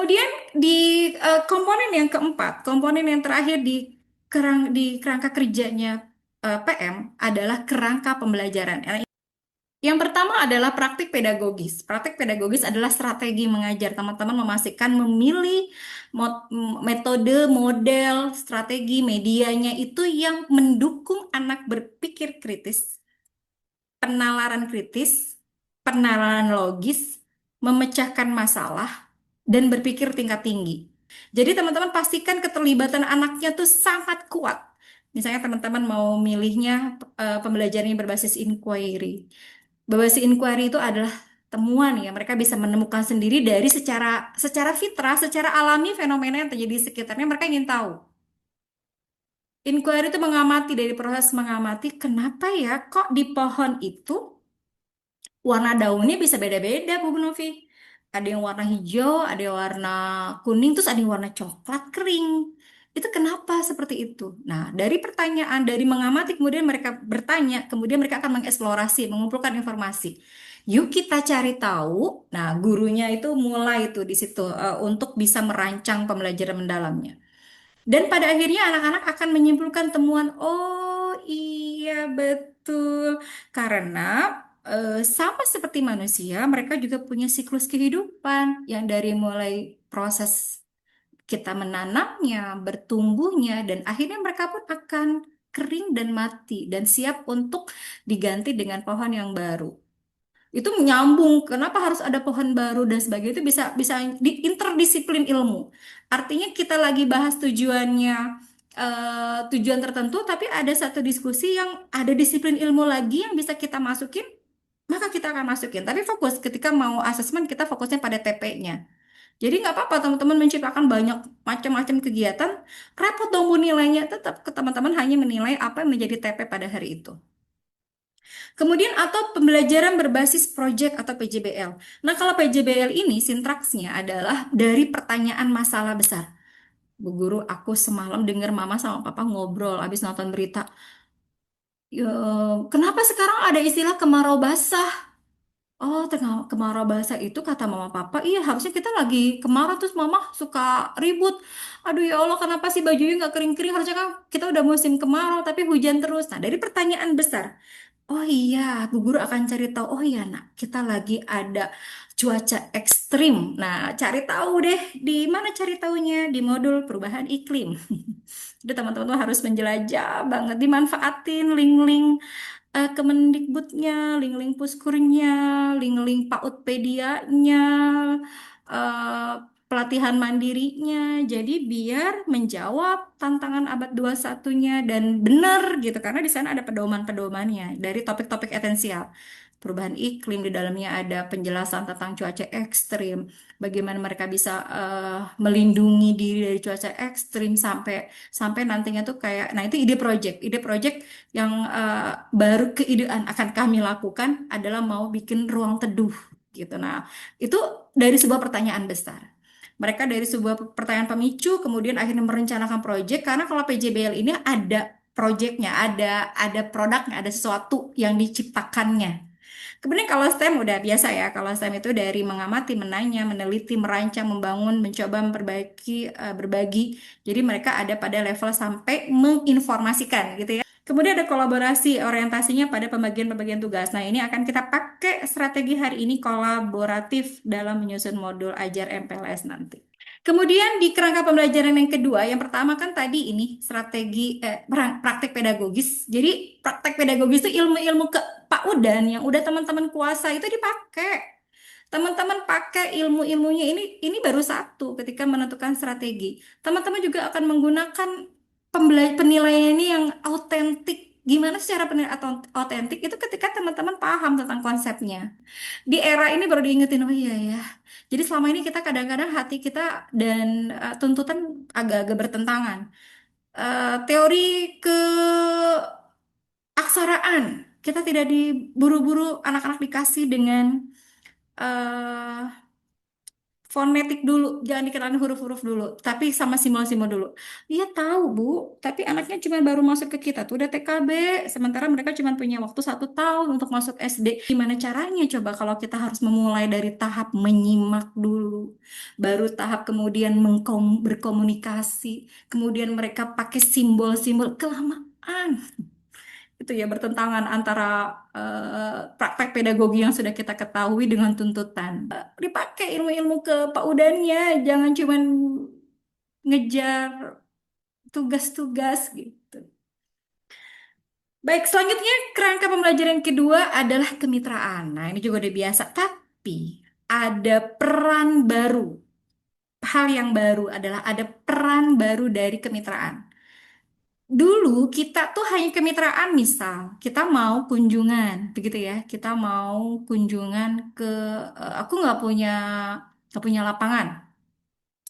Kemudian di komponen yang keempat, komponen yang terakhir di kerangka kerjanya PM adalah kerangka pembelajaran. Yang pertama adalah praktik pedagogis. Praktik pedagogis adalah strategi mengajar. Teman-teman memastikan memilih metode, model, strategi, medianya itu yang mendukung anak berpikir kritis, penalaran kritis, penalaran logis, memecahkan masalah, dan berpikir tingkat tinggi. Jadi teman-teman pastikan keterlibatan anaknya tuh sangat kuat. Misalnya teman-teman mau milihnya pembelajaran yang berbasis inquiry. Berbasis inquiry itu adalah temuan ya, mereka bisa menemukan sendiri dari secara secara fitrah, secara alami fenomena yang terjadi di sekitarnya, mereka ingin tahu. Inquiry itu mengamati, dari proses mengamati kenapa ya kok di pohon itu warna daunnya bisa beda-beda, Bu Novi. Ada yang warna hijau, ada yang warna kuning, terus ada yang warna coklat kering. Itu kenapa seperti itu? Nah, dari pertanyaan, dari mengamati, kemudian mereka bertanya, kemudian mereka akan mengeksplorasi, mengumpulkan informasi. Yuk kita cari tahu. Nah, gurunya itu mulai itu di situ untuk bisa merancang pembelajaran mendalamnya. Dan pada akhirnya anak-anak akan menyimpulkan temuan, oh iya betul. Karena sama seperti manusia, mereka juga punya siklus kehidupan yang dari mulai proses kita menanamnya, bertumbuhnya, dan akhirnya mereka pun akan kering dan mati dan siap untuk diganti dengan pohon yang baru. Itu menyambung kenapa harus ada pohon baru dan sebagainya, itu bisa bisa di interdisiplin ilmu. Artinya kita lagi bahas tujuannya tujuan tertentu, tapi ada satu diskusi yang ada disiplin ilmu lagi yang bisa kita masukin, maka kita akan masukin. Tapi fokus ketika mau asesmen, kita fokusnya pada TP-nya. Jadi nggak apa-apa teman-teman menciptakan banyak macam-macam kegiatan, repot dong bu nilainya, tetap ke teman-teman hanya menilai apa yang menjadi TP pada hari itu. Kemudian atau pembelajaran berbasis project atau PJBL. Nah, kalau PJBL ini sintaksnya adalah dari pertanyaan masalah besar. Bu Guru, aku semalam dengar mama sama papa ngobrol habis nonton berita. "Ya, kenapa sekarang ada istilah kemarau basah?" Oh, kemarau basah itu kata mama papa, iya harusnya kita lagi kemarau terus mama suka ribut. Aduh ya Allah, kenapa sih bajunya nggak kering-kering? Harusnya kan kita udah musim kemarau tapi hujan terus. Nah, dari pertanyaan besar. Oh iya, Bu Guru akan cari tahu. Oh iya, nak, kita lagi ada cuaca ekstrim. Nah, cari tahu deh di mana cari tahunya di modul perubahan iklim. Jadi teman-teman tuh harus menjelajah banget, dimanfaatin link-link Kemendikbudnya, link-link Puskurnya, link-link Pautpedianya, eh, pelatihan mandirinya. Jadi biar menjawab tantangan abad 21-nya dan benar gitu karena di sana ada pedoman-pedomannya dari topik-topik esensial. Perubahan iklim di dalamnya ada penjelasan tentang cuaca ekstrim, bagaimana mereka bisa melindungi diri dari cuaca ekstrim sampai sampai nantinya tuh kayak, nah itu ide project yang baru keidean akan kami lakukan adalah mau bikin ruang teduh gitu. Nah, itu dari sebuah pertanyaan besar. Mereka dari sebuah pertanyaan pemicu kemudian akhirnya merencanakan proyek karena kalau PJBL ini ada proyeknya, ada produknya, ada sesuatu yang diciptakannya. Kemudian kalau STEM udah biasa ya, kalau STEM itu dari mengamati, menanya, meneliti, merancang, membangun, mencoba memperbaiki, berbagi. Jadi mereka ada pada level sampai menginformasikan gitu ya. Kemudian ada kolaborasi, orientasinya pada pembagian-pembagian tugas. Nah, ini akan kita pakai strategi hari ini kolaboratif dalam menyusun modul ajar MPLS nanti. Kemudian di kerangka pembelajaran yang kedua, yang pertama kan tadi ini strategi praktek pedagogis. Jadi praktek pedagogis itu ilmu-ilmu ke Pak Udan yang udah teman-teman kuasa itu dipakai. Teman-teman pakai ilmu-ilmunya ini baru satu ketika menentukan strategi. Teman-teman juga akan menggunakan penilaian ini yang autentik. Gimana secara penilaian atau autentik itu ketika teman-teman paham tentang konsepnya. Di era ini baru diingetin, oh iya ya. Jadi selama ini kita kadang-kadang hati kita dan tuntutan agak-agak bertentangan. Teori keaksaraan, kita tidak diburu-buru anak-anak dikasih dengan eh, fonetik dulu, jangan dikenalin huruf-huruf dulu, tapi sama simbol-simbol dulu. Iya tahu Bu, tapi anaknya cuma baru masuk ke kita tuh udah TKB, sementara mereka cuma punya waktu 1 tahun untuk masuk SD. Gimana caranya coba kalau kita harus memulai dari tahap menyimak dulu, baru tahap kemudian berkomunikasi, kemudian mereka pakai simbol-simbol, kelamaan. Itu ya bertentangan antara praktek pedagogi yang sudah kita ketahui dengan tuntutan. Dipakai ilmu-ilmu ke PAUD-nya, jangan cuman ngejar tugas-tugas gitu. Baik, selanjutnya kerangka pembelajaran yang kedua adalah kemitraan. Nah, ini juga udah biasa, tapi ada peran baru. Hal yang baru adalah ada peran baru dari kemitraan. Dulu kita tuh hanya kemitraan, misal kita mau kunjungan, begitu ya. Kita mau kunjungan ke, aku nggak punya lapangan.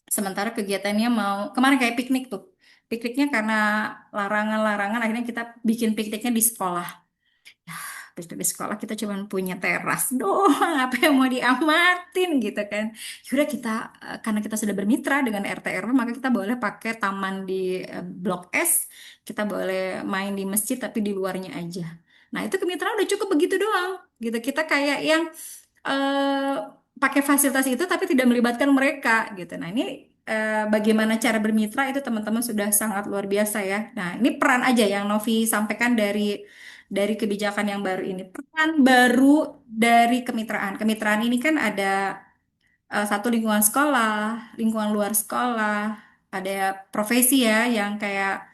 Sementara kegiatannya mau kemarin kayak piknik tuh. Pikniknya karena larangan-larangan, akhirnya kita bikin pikniknya di sekolah. Terus di sekolah kita cuma punya teras doang, apa yang mau diamatin gitu kan. Yaudah kita, karena kita sudah bermitra dengan RT RW, maka kita boleh pakai taman di Blok S, kita boleh main di masjid tapi di luarnya aja. Nah itu kemitraan udah cukup begitu doang, gitu. Kita kayak yang eh, pakai fasilitas itu tapi tidak melibatkan mereka gitu. Nah ini bagaimana cara bermitra itu teman-teman sudah sangat luar biasa ya. Nah ini peran aja yang Novi sampaikan dari kebijakan yang baru ini. Peran baru dari kemitraan. Kemitraan ini kan ada satu lingkungan sekolah, lingkungan luar sekolah, ada profesi ya yang kayak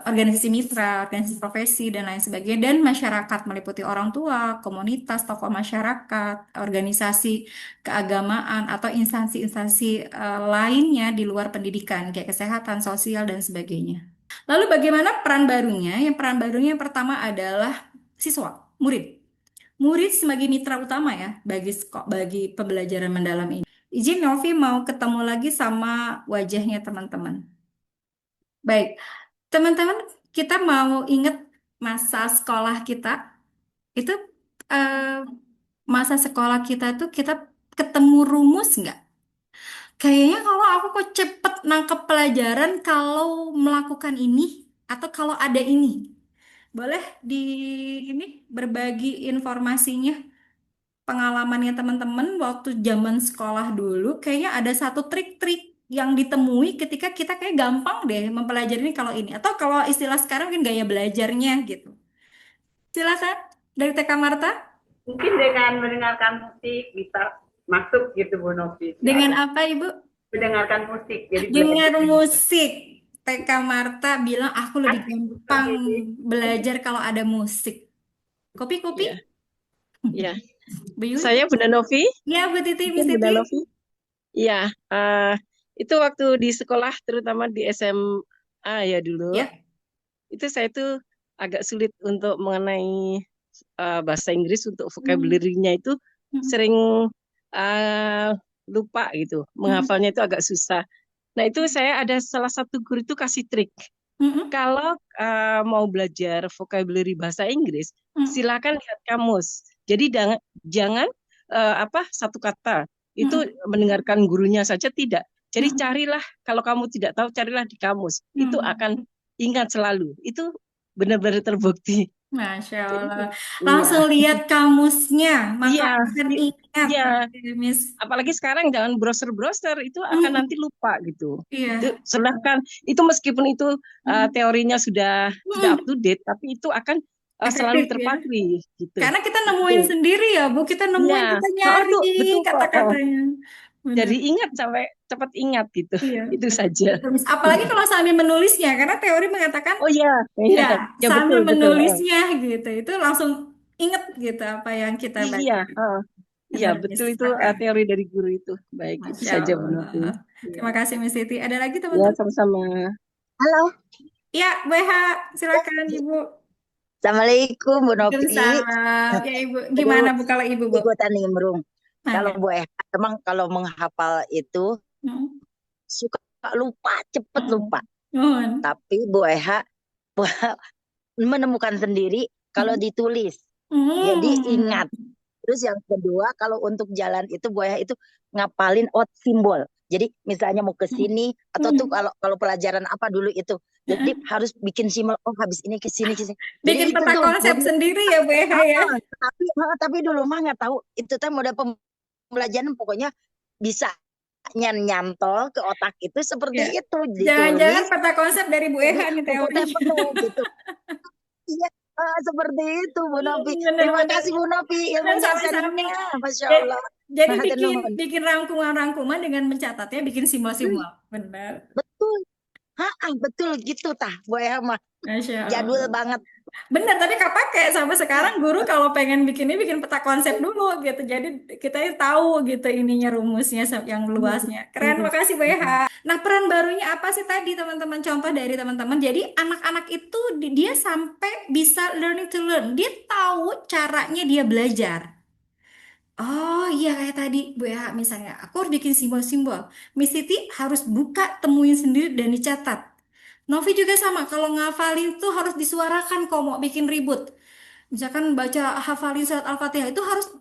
organisasi mitra, organisasi profesi dan lain sebagainya, dan masyarakat meliputi orang tua, komunitas, tokoh masyarakat, organisasi keagamaan atau instansi-instansi lainnya di luar pendidikan kayak kesehatan, sosial dan sebagainya. Lalu bagaimana peran barunya? Yang peran barunya yang pertama adalah siswa, murid. Murid sebagai mitra utama ya bagi pembelajaran mendalam ini. Izin Novi mau ketemu lagi sama wajahnya teman-teman. Baik, teman-teman kita mau ingat masa sekolah kita itu, eh, masa sekolah kita itu kita ketemu rumus nggak? Kayaknya kalau aku kok cepet nangkep pelajaran kalau melakukan ini atau kalau ada ini. Boleh di ini berbagi informasinya, pengalamannya teman-teman waktu zaman sekolah dulu, kayaknya ada satu trik-trik yang ditemui ketika kita kayak gampang deh mempelajari ini kalau ini. Atau kalau istilah sekarang mungkin gaya belajarnya gitu. Silakan dari TK Marta. Mungkin dengan mendengarkan musik bisa masuk gitu Bu Novi. Dengan apa Ibu? Mendengarkan musik jadi Dengan belajar. musik. TK Marta bilang aku lebih gampang belajar kalau ada musik. Kopi-kopi? Ya, ya. Bu Yuli? Saya Bunda Novi, Ya, Bu Titi, mungkin Miss Bunda Titi. Novi. Iya, itu waktu di sekolah, terutama di SMA ya dulu, Ya. itu saya tuh agak sulit untuk mengenai bahasa Inggris untuk Hmm. vocabulary-nya itu Hmm. sering uh, lupa gitu, Hmm. menghafalnya itu agak susah. Nah itu saya ada salah satu guru itu kasih trik. Hmm. Kalau mau belajar vocabulary bahasa Inggris, Hmm. silakan lihat kamus. Jadi jangan apa satu kata itu Hmm. mendengarkan gurunya saja tidak. Jadi Hmm. carilah kalau kamu tidak tahu carilah di kamus. Itu Hmm. akan ingat selalu. Itu benar-benar terbukti. Masya Jadi Allah. iya, Langsung lihat kamusnya, maka iya, akan di- ingat. iya. Oke, Miss. Apalagi sekarang jangan browser-browser itu akan Hmm. nanti lupa gitu. Itu Iya. sedangkan itu meskipun itu Hmm. teorinya sudah up Hmm. to date, tapi itu akan selalu Efektif ya. terpatri gitu. Karena kita Gitu. nemuin sendiri ya, Bu. Kita Iya, nemuin, kita oh, nyari tuh betul kok. kata-katanya. Benar. Jadi ingat sampai cepat ingat gitu. Iya. Itu saja. Betul, Miss. Apalagi kalau sambil menulisnya, karena teori mengatakan Oh iya, iya, ya, ya betul sambil betul. menulisnya gitu, itu langsung inget gitu apa yang kita Iya, baca. iya Benar, Miss. betul itu Oke. teori dari guru itu. Baik, itu Masya saja Bu Novi. Allah. Iya. Terima kasih, Miss Siti. Ada lagi Ya, teman-teman? sama-sama. Halo. Ya, BH, silakan Ibu. Assalamualaikum Bu Novi. Waalaikumsalam. Ya, Ibu. Gimana Aduh, Bu kalau Ibu, Bu? ikutan nimbrung. Kalau Mangga. Bu Eha, emang kalau menghafal itu Hmm. suka lupa, cepet Hmm. lupa. Mohon. Tapi Bu Eha menemukan sendiri kalau Hmm. ditulis. Jadi Hmm. ingat. Terus yang kedua, kalau untuk jalan itu Bu Eha itu ngapalin simbol. Jadi misalnya mau ke sini atau tuh Hmm. kalau kalau pelajaran apa dulu itu. Jadi harus bikin simbol. Oh habis ini ke sini ke sini. Jadi Bikin itu peta tuh konsep mode. sendiri ya Bu Eha ya. Tapi dulu mah nggak tahu itu teh mode pembelajaran pokoknya bisa nyantol ke otak itu seperti Ya. itu Jangan-jangan ditulis. peta konsep dari Bu Jadi Eha nih pokoknya teorinya. penuh gitu. Iya, seperti itu Bu Novi. Terima Bener-bener. kasih Bu Novi Dan ilmunya sami-sami. sharingnya, Masya Ja- Allah. Jadi Mahathir bikin nuhun. bikin rangkuman-rangkuman dengan mencatatnya, bikin Hmm, simbol-simbol. Benar. betul, betul gitu tah Bu Eha mah. Masya Jadul Allah. banget. Benar, tapi gak pakai sampai sekarang guru kalau pengen bikinnya bikin peta konsep dulu gitu. Jadi kita tahu gitu ininya rumusnya yang luasnya. Keren, makasih Bu Eha. Nah, peran barunya apa sih tadi teman-teman? Contoh dari teman-teman. Jadi anak-anak itu dia sampai bisa learning to learn. Dia tahu caranya dia belajar. Oh iya kayak tadi Bu Eha misalnya, aku harus bikin simbol-simbol. Miss Siti harus buka, temuin sendiri dan dicatat. Novi juga sama, kalau ngafalin tuh harus disuarakan kalau mau bikin ribut. Misalkan baca hafalin surat Al-Fatihah itu harus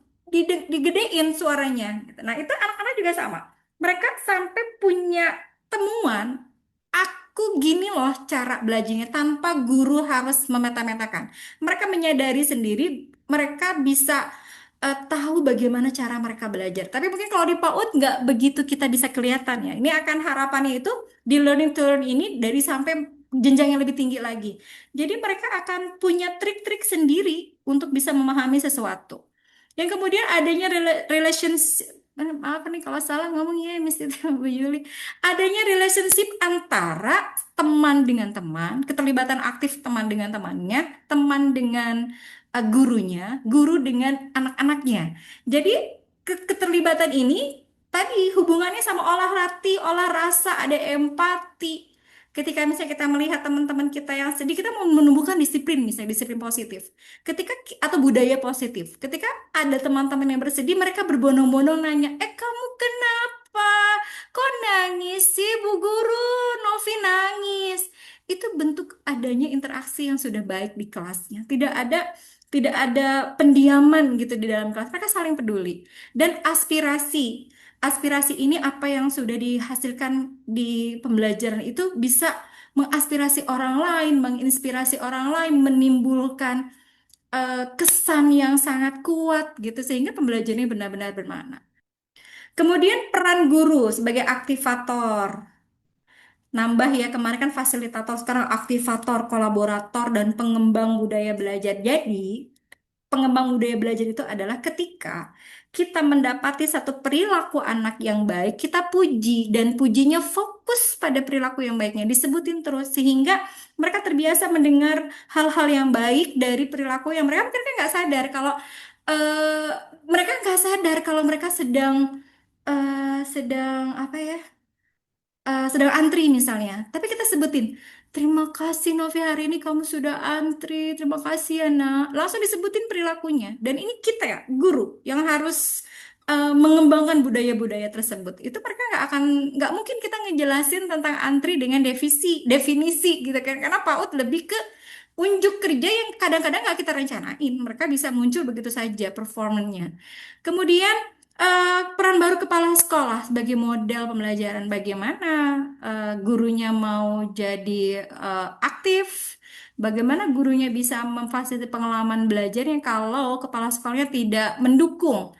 digedein suaranya. Gitu. Nah itu anak-anak juga sama. Mereka sampai punya temuan, aku gini loh cara belajarnya tanpa guru harus memeta-metakan. Mereka menyadari sendiri, mereka bisa tahu bagaimana cara mereka belajar. Tapi mungkin kalau di PAUD nggak begitu kita bisa kelihatan ya. Ini akan harapannya itu di learning to learn ini dari sampai jenjang yang lebih tinggi lagi. Jadi mereka akan punya trik-trik sendiri untuk bisa memahami sesuatu. Yang kemudian adanya relationship, maaf nih kalau salah ngomongnya Miss Titi Bu Yuli. Adanya relationship antara teman dengan teman, keterlibatan aktif teman dengan temannya, teman dengan gurunya, guru dengan anak-anaknya. Jadi keterlibatan ini tadi hubungannya sama olah hati, olah rasa, ada empati. Ketika misalnya kita melihat teman-teman kita yang sedih, kita mau menumbuhkan disiplin, misalnya disiplin positif. Atau budaya positif. Ketika ada teman-teman yang bersedih, mereka berbondong-bondong nanya, kamu kenapa? Kok nangis sih Bu Guru? Novi nangis. Itu bentuk adanya interaksi yang sudah baik di kelasnya. Tidak ada pendiaman gitu di dalam kelas. Mereka saling peduli. Dan aspirasi. Aspirasi ini apa yang sudah dihasilkan di pembelajaran itu bisa mengaspirasi orang lain, menginspirasi orang lain, menimbulkan kesan yang sangat kuat gitu sehingga pembelajarannya benar-benar bermakna. Kemudian peran guru sebagai aktivator. Nambah ya, kemarin kan fasilitator, sekarang aktivator, kolaborator, dan pengembang budaya belajar. Jadi, pengembang budaya belajar itu adalah ketika kita mendapati satu perilaku anak yang baik, kita puji dan pujinya fokus pada perilaku yang baiknya, disebutin terus sehingga mereka terbiasa mendengar hal-hal yang baik dari perilaku yang mereka mungkin kan nggak sadar kalau eh, mereka nggak sadar kalau mereka sedang apa ya, sedang antri misalnya, tapi kita sebutin, terima kasih Novi hari ini kamu sudah antri, terima kasih ya nak. Langsung disebutin perilakunya. Dan ini kita ya, guru, yang harus mengembangkan budaya-budaya tersebut. Itu mereka nggak mungkin kita ngejelasin tentang antri dengan definisi gitu kan. Karena PAUD lebih ke unjuk kerja yang kadang-kadang nggak kita rencanain. Mereka bisa muncul begitu saja performanya. Kemudian peran baru kepala sekolah sebagai model pembelajaran bagaimana gurunya mau jadi aktif, bagaimana gurunya bisa memfasilitasi pengalaman belajarnya kalau kepala sekolahnya tidak mendukung.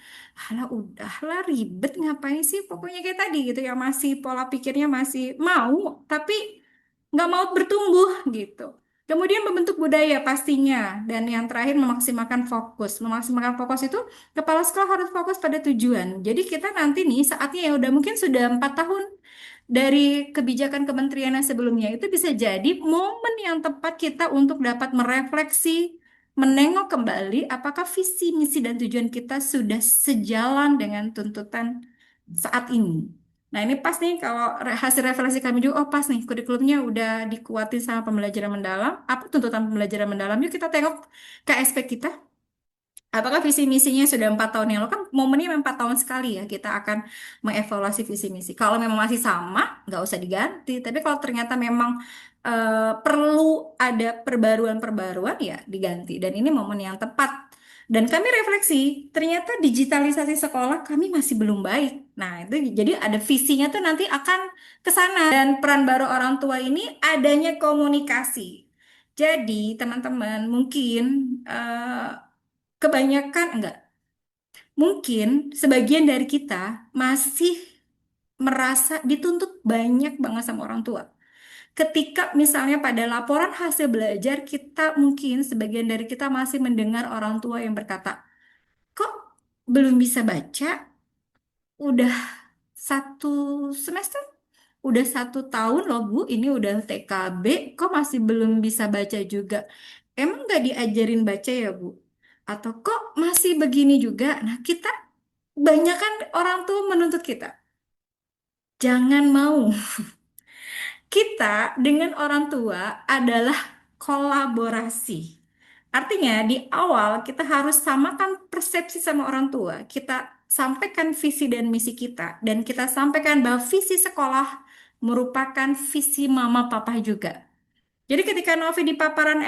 Alah udahlah ribet ngapain sih pokoknya kayak tadi gitu ya masih pola pikirnya masih mau tapi nggak mau bertumbuh gitu. Kemudian membentuk budaya pastinya dan yang terakhir memaksimalkan fokus. Memaksimalkan fokus itu kepala sekolah harus fokus pada tujuan. Jadi kita nanti nih saatnya ya udah mungkin sudah 4 tahun dari kebijakan kementerian yang sebelumnya itu bisa jadi momen yang tepat kita untuk dapat merefleksi, menengok kembali apakah visi, misi, dan tujuan kita sudah sejalan dengan tuntutan saat ini. Nah ini pas nih kalau hasil refleksi kami juga, oh pas nih kurikulumnya udah dikuatin sama pembelajaran mendalam, apa tuntutan pembelajaran mendalam, yuk kita tengok KSP kita. Apakah visi misinya sudah 4 tahun yang lalu kan momennya memang 4 tahun sekali ya kita akan mengevaluasi visi misi. Kalau memang masih sama nggak usah diganti. Tapi kalau ternyata memang perlu ada perbaruan-perbaruan ya diganti. Dan ini momen yang tepat Dan kami refleksi, ternyata digitalisasi sekolah kami masih belum baik. Nah, itu jadi ada visinya tuh nanti akan ke sana. Dan peran baru orang tua ini adanya komunikasi. Jadi, teman-teman, mungkin kebanyakan enggak, mungkin sebagian dari kita masih merasa dituntut banyak banget sama orang tua. Ketika misalnya pada laporan hasil belajar, kita mungkin sebagian dari kita masih mendengar orang tua yang berkata, kok belum bisa baca? Udah 1 semester? Udah 1 tahun loh Bu, ini udah TKB, kok masih belum bisa baca juga? Emang nggak diajarin baca ya Bu? Atau kok masih begini juga? Nah kita, banyak kan orang tua menuntut kita. Jangan mau. Kita dengan orang tua adalah kolaborasi. Artinya di awal kita harus samakan persepsi sama orang tua. Kita sampaikan visi dan misi kita. Dan kita sampaikan bahwa visi sekolah merupakan visi mama papa juga. Jadi ketika Novi di paparan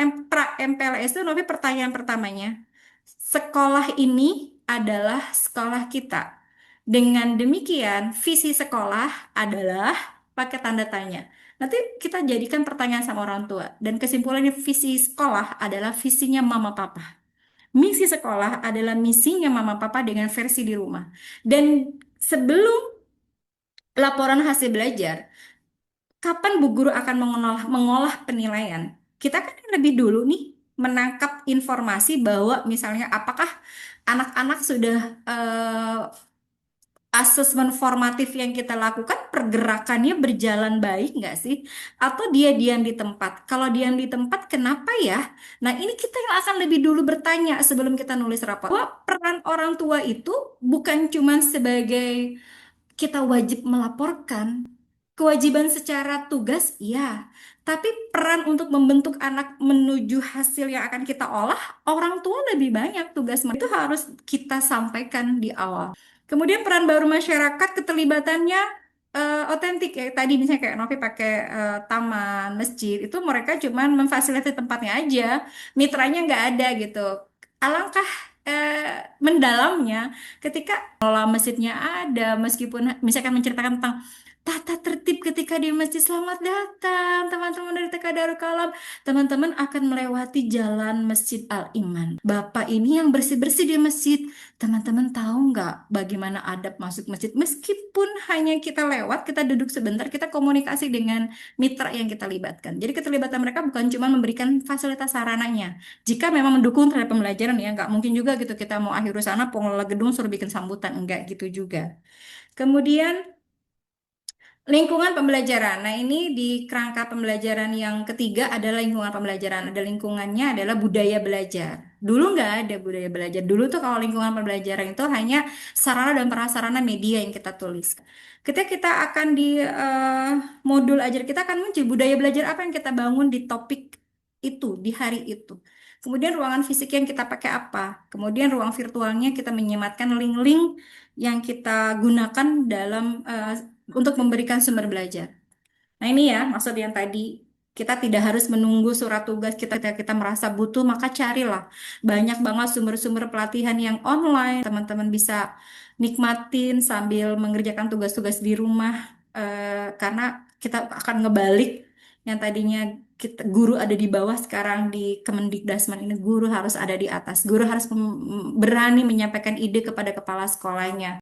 MPLS itu, Novi pertanyaan pertamanya, sekolah ini adalah sekolah kita. Dengan demikian, visi sekolah adalah pakai tanda tanya. Nanti kita jadikan pertanyaan sama orang tua. Dan kesimpulannya visi sekolah adalah visinya mama papa. Misi sekolah adalah misinya mama papa dengan versi di rumah. Dan sebelum laporan hasil belajar, kapan Bu Guru akan mengolah penilaian? Kita kan lebih dulu nih menangkap informasi bahwa misalnya apakah anak-anak sudah asesmen formatif yang kita lakukan pergerakannya berjalan baik nggak sih? Atau dia diam di tempat? Kalau diam di tempat, kenapa ya? Nah, ini kita yang akan lebih dulu bertanya sebelum kita nulis rapor. Bahwa peran orang tua itu bukan cuma sebagai kita wajib melaporkan. Kewajiban secara tugas, ya. Tapi peran untuk membentuk anak menuju hasil yang akan kita olah, orang tua lebih banyak tugas mereka. Itu harus kita sampaikan di awal. Kemudian peran baru masyarakat, keterlibatannya otentik ya. Tadi misalnya kayak Novi pakai taman, masjid, itu mereka cuman memfasilitasi tempatnya aja, mitranya nggak ada gitu. Alangkah mendalamnya ketika pola masjidnya ada, meskipun misalkan menceritakan tentang tata tertib ketika di masjid, selamat datang teman-teman dari TK Darul Kalam. Teman-teman akan melewati jalan Masjid Al Iman. Bapak ini yang bersih-bersih di masjid. Teman-teman tahu nggak bagaimana adab masuk masjid? Meskipun hanya kita lewat, kita duduk sebentar, kita komunikasi dengan mitra yang kita libatkan. Jadi keterlibatan mereka bukan cuma memberikan fasilitas sarananya. Jika memang mendukung terhadap pembelajaran ya, nggak mungkin juga gitu kita mau akhir sana pengelola gedung suruh bikin sambutan, enggak gitu juga. Kemudian lingkungan pembelajaran. Nah, ini di kerangka pembelajaran yang ketiga adalah lingkungan pembelajaran. Ada lingkungannya adalah budaya belajar. Dulu nggak ada budaya belajar. Dulu tuh kalau lingkungan pembelajaran itu hanya sarana dan prasarana media yang kita tulis. Ketika kita akan di modul ajar, kita akan muncul budaya belajar apa yang kita bangun di topik itu, di hari itu. Kemudian ruangan fisik yang kita pakai apa. Kemudian ruang virtualnya kita menyematkan link-link yang kita gunakan dalam untuk memberikan sumber belajar. Nah ini ya maksud yang tadi, kita tidak harus menunggu surat tugas kita merasa butuh, maka carilah banyak banget sumber-sumber pelatihan yang online. Teman-teman bisa nikmatin sambil mengerjakan tugas-tugas di rumah, karena kita akan ngebalik yang tadinya guru ada di bawah, sekarang di Kemendikdasman ini guru harus ada di atas. Guru harus berani menyampaikan ide kepada kepala sekolahnya.